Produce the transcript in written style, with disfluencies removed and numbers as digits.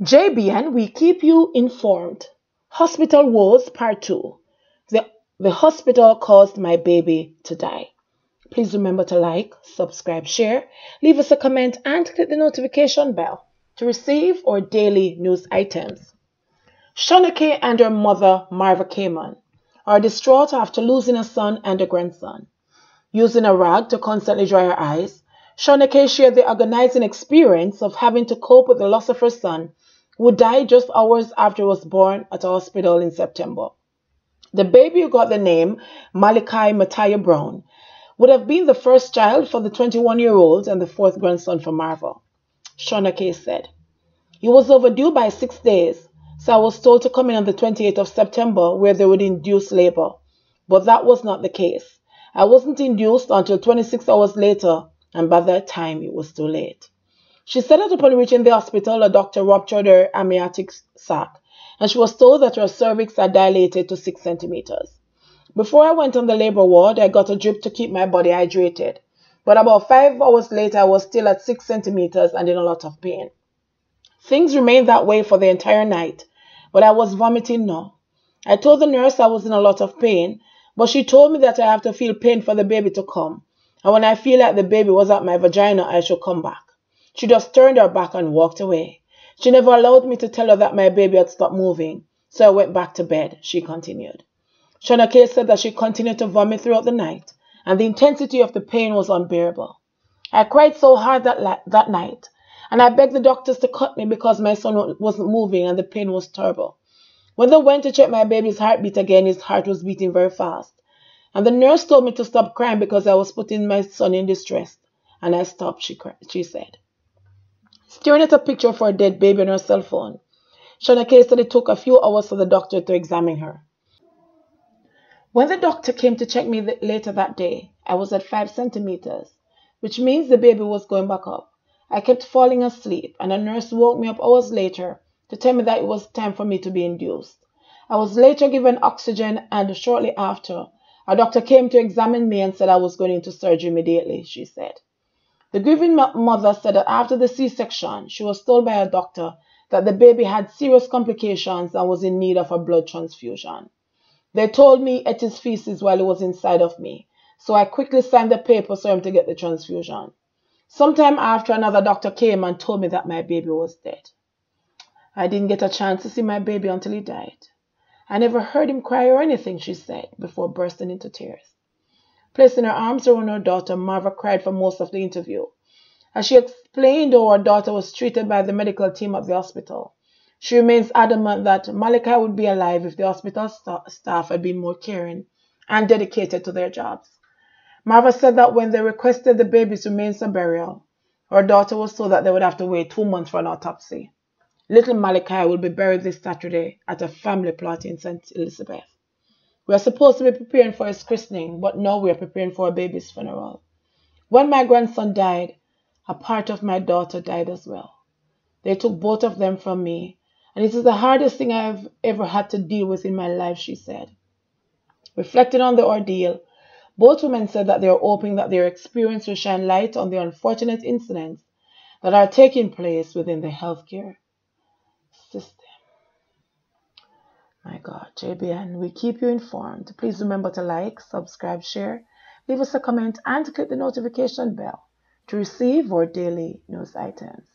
JBN, we keep you informed. Hospital Woes Part 2. The hospital caused my baby to die. Please remember to like, subscribe, share, leave us a comment, and click the notification bell to receive our daily news items. Shaunakay and her mother, Marva Cayman, are distraught after losing a son and a grandson. Using a rag to constantly dry her eyes, Shaunakay shared the agonizing experience of having to cope with the loss of her son, who died just hours after he was born at a hospital in September. The baby, who got the name Malachi Matteo Brown, would have been the first child for the 21-year-old and the fourth grandson for Marva. Shaunakay said, "He was overdue by 6 days, so I was told to come in on the 28th of September where they would induce labor. But that was not the case. I wasn't induced until 26 hours later, and by that time it was too late." She said that upon reaching the hospital, a doctor ruptured her amniotic sac, and she was told that her cervix had dilated to 6 centimeters. "Before I went on the labor ward, I got a drip to keep my body hydrated. But about 5 hours later, I was still at 6 centimeters and in a lot of pain. Things remained that way for the entire night, but I was vomiting now. I told the nurse I was in a lot of pain, but she told me that I have to feel pain for the baby to come. And when I feel like the baby was at my vagina, I should come back. She just turned her back and walked away. She never allowed me to tell her that my baby had stopped moving, so I went back to bed," she continued. Shaunakay said that she continued to vomit throughout the night, and the intensity of the pain was unbearable. "I cried so hard that night, and I begged the doctors to cut me because my son wasn't moving and the pain was terrible. When they went to check my baby's heartbeat again, his heart was beating very fast. And the nurse told me to stop crying because I was putting my son in distress, and I stopped," she said. Staring at a picture of her dead baby on her cell phone, Shaunakay said it took a few hours for the doctor to examine her. "When the doctor came to check me later that day, I was at 5 centimeters, which means the baby was going back up. I kept falling asleep, and a nurse woke me up hours later to tell me that it was time for me to be induced. I was later given oxygen, and shortly after, a doctor came to examine me and said I was going into surgery immediately," she said. The grieving mother said that after the C-section, she was told by a doctor that the baby had serious complications and was in need of a blood transfusion. "They told me ate his feces while he was inside of me, so I quickly signed the paper for him to get the transfusion. Sometime after, another doctor came and told me that my baby was dead. I didn't get a chance to see my baby until he died. I never heard him cry or anything," she said, before bursting into tears. Placing her arms around her daughter, Marva cried for most of the interview. As she explained how her daughter was treated by the medical team at the hospital, she remains adamant that Malachi would be alive if the hospital staff had been more caring and dedicated to their jobs. Marva said that when they requested the baby's remains for burial, her daughter was told that they would have to wait 2 months for an autopsy. Little Malachi will be buried this Saturday at a family plot in St. Elizabeth. We are supposed to be preparing for his christening, but now we are preparing for a baby's funeral. When my grandson died, a part of my daughter died as well. They took both of them from me, and it is the hardest thing I have ever had to deal with in my life," she said. Reflecting on the ordeal, both women said that they are hoping that their experience will shine light on the unfortunate incidents that are taking place within the healthcare system. My God, JBN, we keep you informed. Please remember to like, subscribe, share, leave us a comment, and click the notification bell to receive our daily news items.